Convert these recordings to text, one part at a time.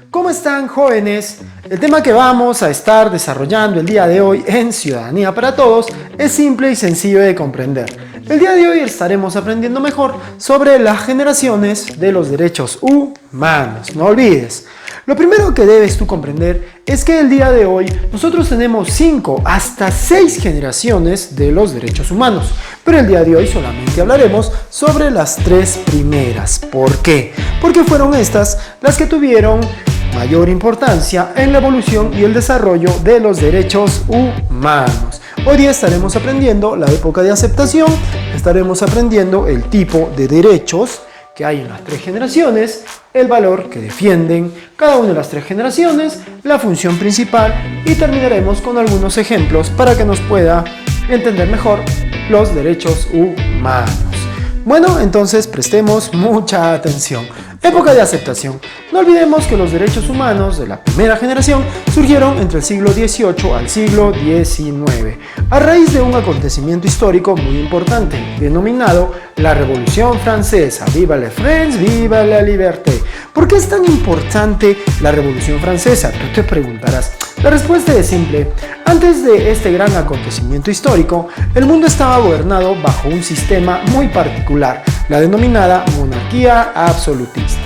¿Cómo están, jóvenes? El tema que vamos a estar desarrollando el día de hoy en Ciudadanía para Todos es simple y sencillo de comprender. El día de hoy estaremos aprendiendo mejor sobre las generaciones de los derechos humanos. No olvides, lo primero que debes tú comprender es que el día de hoy nosotros tenemos 5 hasta 6 generaciones de los derechos humanos, pero el día de hoy solamente hablaremos sobre las 3 primeras. ¿Por qué? Porque fueron estas las que tuvieron mayor importancia en la evolución y el desarrollo de los derechos humanos. Hoy día estaremos aprendiendo la época de aceptación, estaremos aprendiendo el tipo de derechos que hay en las 3 generaciones, el valor que defienden cada una de las 3 generaciones, la función principal y terminaremos con algunos ejemplos para que nos pueda entender mejor los derechos humanos. Bueno, entonces prestemos mucha atención. Época de aceptación. No olvidemos que los derechos humanos de la primera generación surgieron entre el siglo XVIII al siglo XIX, a raíz de un acontecimiento histórico muy importante, denominado la Revolución Francesa. ¡Viva la France! ¡Viva la liberté! ¿Por qué es tan importante la Revolución Francesa? Tú te preguntarás. La respuesta es simple. Antes de este gran acontecimiento histórico, el mundo estaba gobernado bajo un sistema muy particular, la denominada monarquía absolutista.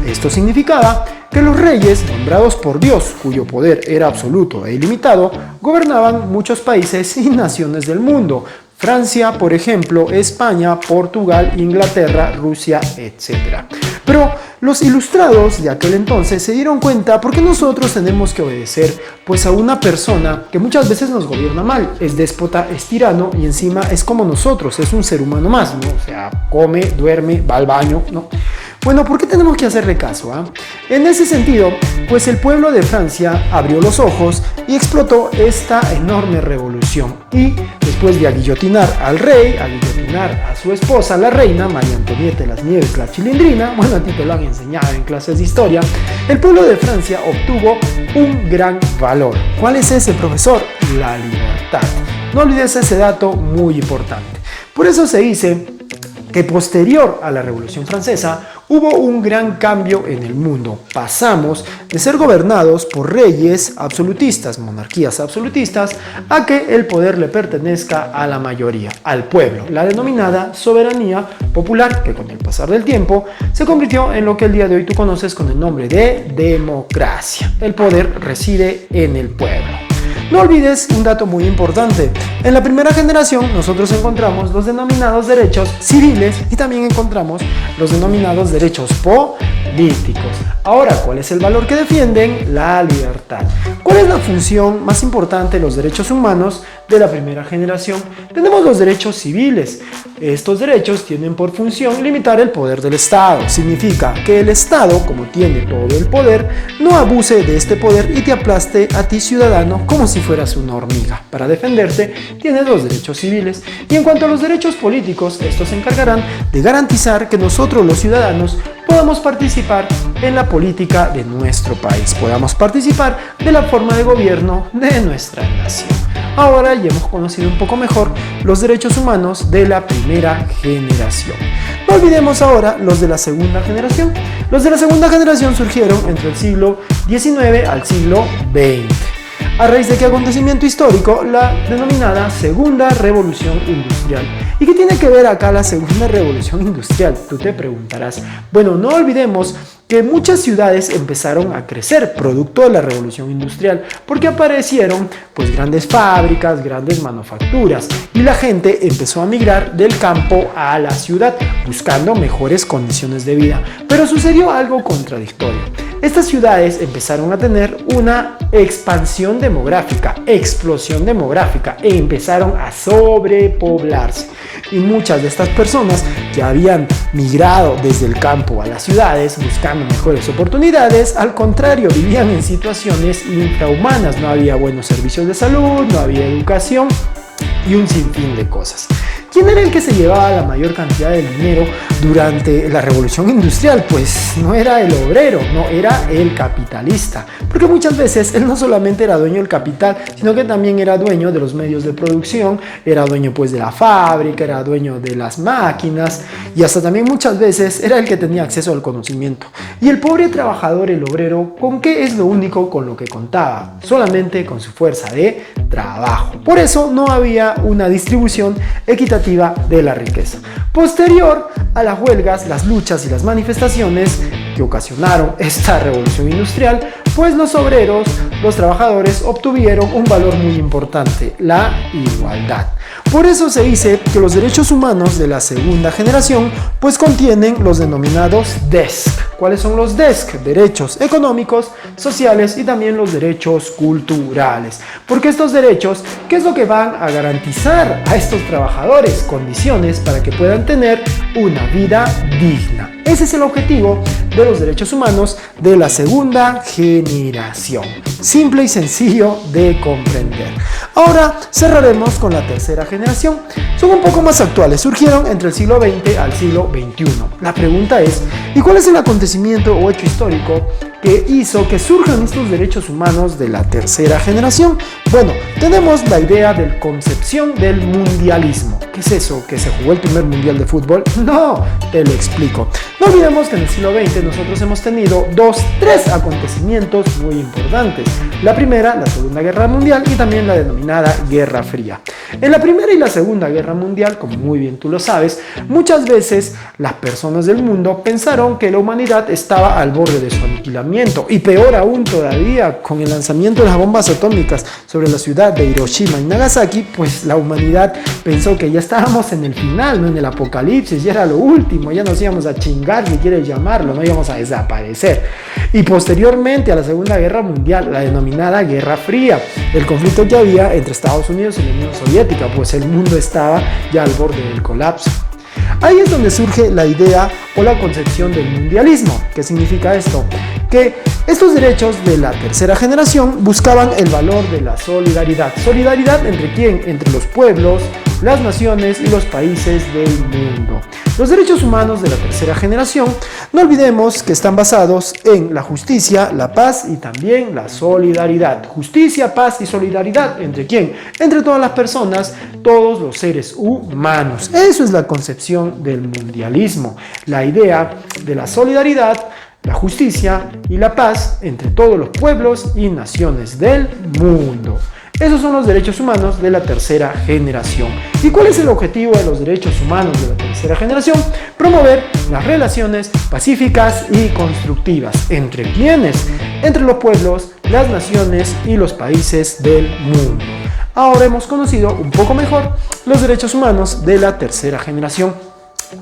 Esto significaba que los reyes, nombrados por Dios, cuyo poder era absoluto e ilimitado, gobernaban muchos países y naciones del mundo. Francia, por ejemplo, España, Portugal, Inglaterra, Rusia, etc. Pero los ilustrados de aquel entonces se dieron cuenta por qué nosotros tenemos que obedecer pues a una persona que muchas veces nos gobierna mal, es déspota, es tirano y encima es como nosotros, es un ser humano más, ¿no? O sea, come, duerme, va al baño, ¿no? Bueno, ¿por qué tenemos que hacerle caso? En ese sentido, pues el pueblo de Francia abrió los ojos y explotó esta enorme revolución. Y después de guillotinar al rey, a guillotinar a su esposa, la reina María Antonieta de las Nieves, la Chilindrina, bueno, a ti te lo han enseñado en clases de historia, el pueblo de Francia obtuvo un gran valor. ¿Cuál es ese, profesor? La libertad. No olvides ese dato muy importante. Por eso se dice que posterior a la Revolución Francesa hubo un gran cambio en el mundo. Pasamos de ser gobernados por reyes absolutistas, monarquías absolutistas, a que el poder le pertenezca a la mayoría, al pueblo, la denominada soberanía popular, que con el pasar del tiempo se convirtió en lo que el día de hoy tú conoces con el nombre de democracia. El poder reside en el pueblo. No olvides un dato muy importante. En la primera generación nosotros encontramos los denominados derechos civiles y también encontramos los denominados derechos políticos. Ahora, ¿cuál es el valor que defienden? La libertad. ¿Cuál es la función más importante de los derechos humanos de la primera generación? Tenemos los derechos civiles. Estos derechos tienen por función limitar el poder del Estado. Significa que el Estado, como tiene todo el poder, no abuse de este poder y te aplaste a ti, ciudadano, como si fueras una hormiga. Para defenderte, tienes los derechos civiles. Y en cuanto a los derechos políticos, estos se encargarán de garantizar que nosotros, los ciudadanos, podamos participar en la política de nuestro país, podamos participar de la forma de gobierno de nuestra nación. Ahora ya hemos conocido un poco mejor los derechos humanos de la primera generación. No olvidemos ahora los de la segunda generación. Los de la segunda generación surgieron entre el siglo XIX al siglo XX. ¿A raíz de qué acontecimiento histórico? La denominada Segunda Revolución Industrial. ¿Y qué tiene que ver acá la Segunda Revolución Industrial? Tú te preguntarás. Bueno, no olvidemos que muchas ciudades empezaron a crecer producto de la revolución industrial porque aparecieron pues grandes fábricas, grandes manufacturas y la gente empezó a migrar del campo a la ciudad buscando mejores condiciones de vida. Pero sucedió algo contradictorio. Estas ciudades empezaron a tener una expansión demográfica, explosión demográfica e empezaron a sobrepoblarse. Y muchas de estas personas que habían migrado desde el campo a las ciudades buscando mejores oportunidades, al contrario, vivían en situaciones infrahumanas. No había buenos servicios de salud, no había educación y un sinfín de cosas. ¿Quién era el que se llevaba la mayor cantidad de dinero durante la revolución industrial, pues no era el obrero, no era el capitalista, porque muchas veces él no solamente era dueño del capital, sino que también era dueño de los medios de producción, era dueño pues de la fábrica, era dueño de las máquinas y hasta también muchas veces era el que tenía acceso al conocimiento. Y el pobre trabajador, el obrero, ¿con qué es lo único con lo que contaba? Solamente con su fuerza de trabajo. Por eso no había una distribución equitativa de la riqueza. Posterior a las huelgas, las luchas y las manifestaciones que ocasionaron esta revolución industrial, pues los obreros, los trabajadores obtuvieron un valor muy importante, la igualdad. Por eso se dice que los derechos humanos de la segunda generación pues contienen los denominados DESC. ¿Cuáles son los DESC? Derechos económicos, sociales y también los derechos culturales. Porque estos derechos, ¿qué es lo que van a garantizar a estos trabajadores? Condiciones para que puedan tener una vida digna. Ese es el objetivo de los derechos humanos de la segunda generación. Simple y sencillo de comprender. Ahora cerraremos con la tercera generación. Son un poco más actuales, surgieron entre el siglo XX al siglo XXI. La pregunta es, ¿y cuál es el acontecimiento o hecho histórico que hizo que surjan estos derechos humanos de la tercera generación? Bueno, tenemos la idea de concepción del mundialismo. ¿Qué es eso? ¿Que se jugó el primer mundial de fútbol? No, te lo explico. No olvidemos que en el siglo XX nosotros hemos tenido tres acontecimientos muy importantes. La primera, la Segunda Guerra Mundial y también la denominada Guerra Fría. En la Primera y la Segunda Guerra Mundial, como muy bien tú lo sabes, muchas veces las personas del mundo pensaron que la humanidad estaba al borde de su aniquilamiento y peor aún todavía con el lanzamiento de las bombas atómicas sobre la ciudad de Hiroshima y Nagasaki, pues la humanidad pensó que ya estábamos en el final, ¿no? En el apocalipsis, ya era lo último, ya nos íbamos a chingar, si quieres llamarlo, no íbamos a desaparecer. Y posteriormente a la Segunda Guerra Mundial, la denominada Guerra Fría, el conflicto que había entre Estados Unidos y la Unión Soviética, pues el mundo estaba ya al borde del colapso. Ahí es donde surge la idea o la concepción del mundialismo. ¿Qué significa esto? Que estos derechos de la tercera generación buscaban el valor de la solidaridad. ¿Solidaridad entre quién? Entre los pueblos, las naciones y los países del mundo. Los derechos humanos de la tercera generación, no olvidemos que están basados en la justicia, la paz y también la solidaridad. Justicia, paz y solidaridad. ¿Entre quién? Entre todas las personas, todos los seres humanos. Eso es la concepción del mundialismo. La idea de la solidaridad, la justicia y la paz entre todos los pueblos y naciones del mundo. Esos son los derechos humanos de la tercera generación. ¿Y cuál es el objetivo de los derechos humanos de la tercera generación? Promover las relaciones pacíficas y constructivas. ¿Entre quiénes? Entre los pueblos, las naciones y los países del mundo. Ahora hemos conocido un poco mejor los derechos humanos de la tercera generación.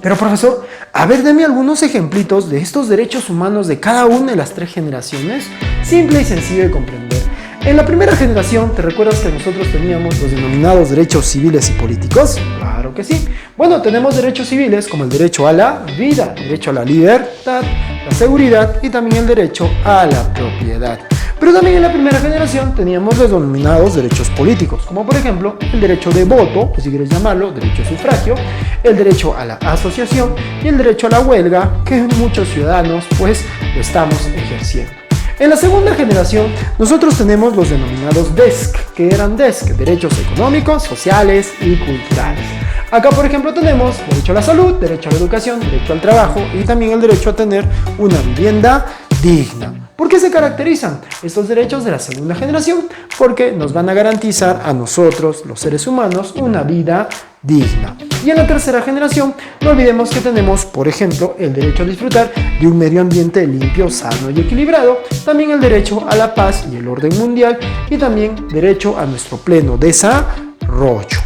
Pero profesor, a ver, deme algunos ejemplitos de estos derechos humanos de cada una de las tres generaciones. Simple y sencillo de comprender. En la primera generación, ¿te recuerdas que nosotros teníamos los denominados derechos civiles y políticos? Claro que sí. Bueno, tenemos derechos civiles como el derecho a la vida, el derecho a la libertad, la seguridad y también el derecho a la propiedad. Pero también en la primera generación teníamos los denominados derechos políticos, como por ejemplo el derecho de voto, que si quieres llamarlo, derecho a sufragio, el derecho a la asociación y el derecho a la huelga, que muchos ciudadanos pues lo estamos ejerciendo. En la segunda generación nosotros tenemos los denominados DESC, que eran DESC, derechos económicos, sociales y culturales. Acá por ejemplo tenemos derecho a la salud, derecho a la educación, derecho al trabajo y también el derecho a tener una vivienda digna. ¿Por qué se caracterizan estos derechos de la segunda generación? Porque nos van a garantizar a nosotros, los seres humanos, una vida digna. Y en la tercera generación, no olvidemos que tenemos, por ejemplo, el derecho a disfrutar de un medio ambiente limpio, sano y equilibrado, también el derecho a la paz y el orden mundial, y también derecho a nuestro pleno desarrollo.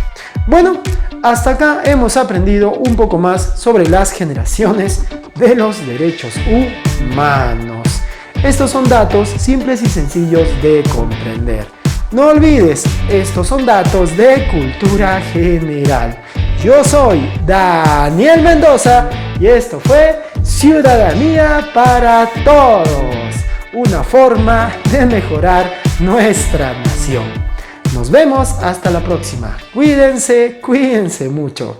Bueno, hasta acá hemos aprendido un poco más sobre las generaciones de los derechos humanos. Estos son datos simples y sencillos de comprender. No olvides, estos son datos de cultura general. Yo soy Daniel Mendoza y esto fue Ciudadanía para Todos, una forma de mejorar nuestra nación. Nos vemos hasta la próxima. Cuídense mucho.